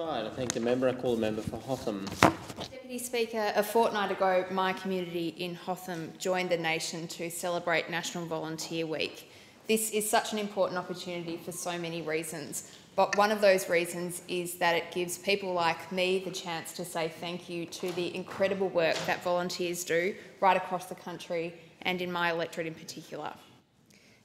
Right, I thank the member. I call the member for Hotham. Deputy Speaker, a fortnight ago, my community in Hotham joined the nation to celebrate National Volunteer Week. This is such an important opportunity for so many reasons, but one of those reasons is that it gives people like me the chance to say thank you to the incredible work that volunteers do right across the country and in my electorate in particular.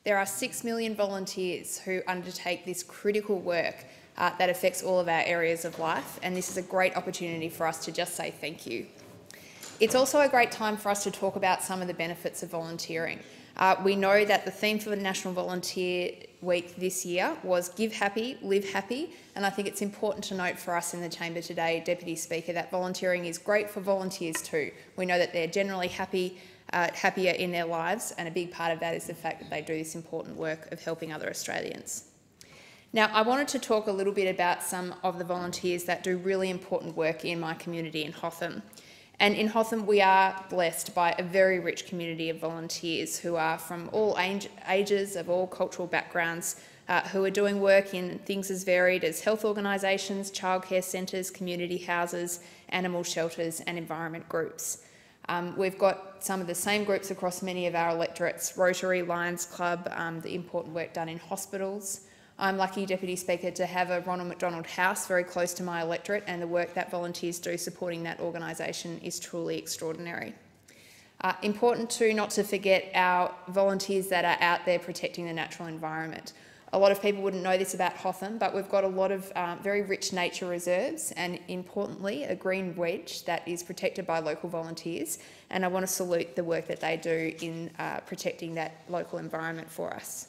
There are 6 million volunteers who undertake this critical work that affects all of our areas of life, and this is a great opportunity for us to just say thank you. It's also a great time for us to talk about some of the benefits of volunteering. We know that the theme for the National Volunteer Week this year was Give Happy, Live Happy, and I think it's important to note for us in the chamber today, Deputy Speaker, that volunteering is great for volunteers too. We know that they're generally happier in their lives, and a big part of that is the fact that they do this important work of helping other Australians. Now, I wanted to talk a little bit about some of the volunteers that do really important work in my community in Hotham. And in Hotham, we are blessed by a very rich community of volunteers who are from all ages, of all cultural backgrounds, who are doing work in things as varied as health organisations, childcare centres, community houses, animal shelters and environment groups. We've got some of the same groups across many of our electorates: Rotary, Lions Club, the important work done in hospitals. I'm lucky, Deputy Speaker, to have a Ronald McDonald House very close to my electorate, and the work that volunteers do supporting that organisation is truly extraordinary. Important too not to forget our volunteers that are out there protecting the natural environment. A lot of people wouldn't know this about Hotham, but we've got a lot of very rich nature reserves and, importantly, a green wedge that is protected by local volunteers, and I want to salute the work that they do in protecting that local environment for us.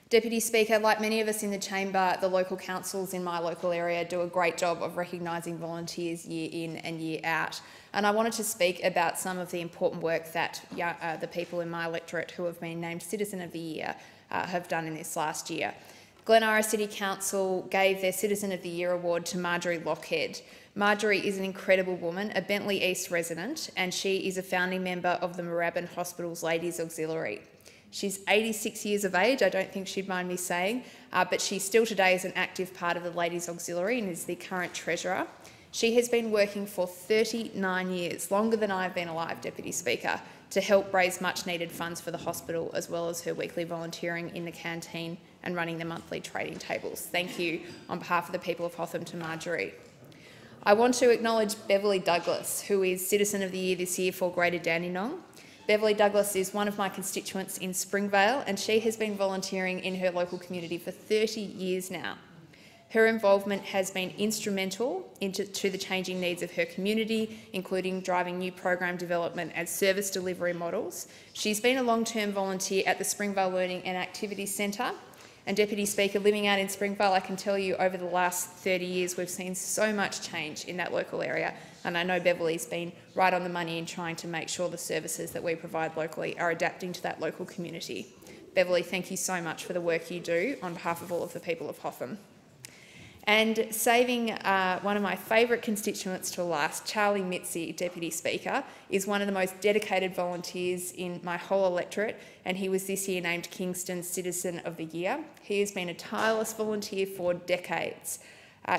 Deputy Speaker, like many of us in the chamber, the local councils in my local area do a great job of recognising volunteers year in and year out. And I wanted to speak about some of the important work that the people in my electorate who have been named Citizen of the Year have done in this last year. Glenara City Council gave their Citizen of the Year award to Marjorie Lockhead. Marjorie is an incredible woman, a Bentley East resident, and she is a founding member of the Moorabbin Hospital's Ladies Auxiliary. She's 86 years of age, I don't think she'd mind me saying, but she still today is an active part of the Ladies Auxiliary and is the current treasurer. She has been working for 39 years, longer than I've been alive, Deputy Speaker, to help raise much needed funds for the hospital, as well as her weekly volunteering in the canteen and running the monthly trading tables. Thank you on behalf of the people of Hotham to Marjorie. I want to acknowledge Beverly Douglas, who is Citizen of the Year this year for Greater Dandenong. Beverly Douglas is one of my constituents in Springvale, and she has been volunteering in her local community for 30 years now. Her involvement has been instrumental to the changing needs of her community, including driving new program development and service delivery models. She's been a long-term volunteer at the Springvale Learning and Activities Centre. And Deputy Speaker, living out in Springvale, I can tell you over the last 30 years we've seen so much change in that local area, and I know Beverly's been right on the money in trying to make sure the services that we provide locally are adapting to that local community. Beverly, thank you so much for the work you do on behalf of all of the people of Hotham. And saving one of my favourite constituents to last, Charlie Mitzi, Deputy Speaker, is one of the most dedicated volunteers in my whole electorate, and he was this year named Kingston's Citizen of the Year. He has been a tireless volunteer for decades.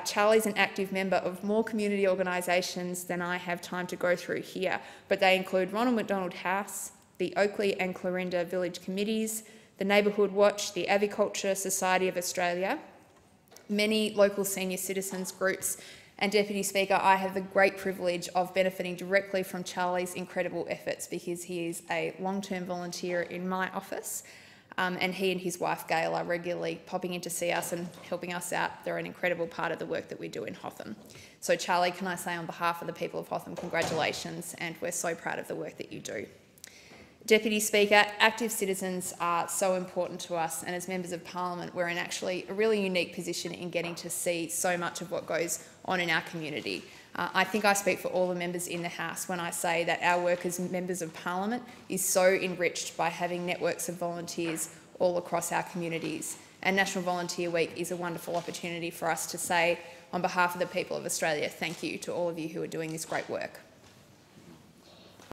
Charlie's an active member of more community organisations than I have time to go through here, but they include Ronald McDonald House, the Oakley and Clarinda Village Committees, the Neighbourhood Watch, the Aviculture Society of Australia, many local senior citizens groups, and Deputy Speaker, I have the great privilege of benefiting directly from Charlie's incredible efforts because he is a long-term volunteer in my office, and he and his wife Gail are regularly popping in to see us and helping us out. They're an incredible part of the work that we do in Hotham. So Charlie, can I say on behalf of the people of Hotham, congratulations, and we're so proud of the work that you do. Deputy Speaker, active citizens are so important to us, and as members of Parliament we're in actually a really unique position in getting to see so much of what goes on in our community. I think I speak for all the members in the House when I say that our work as members of Parliament is so enriched by having networks of volunteers all across our communities, and National Volunteer Week is a wonderful opportunity for us to say on behalf of the people of Australia, thank you to all of you who are doing this great work.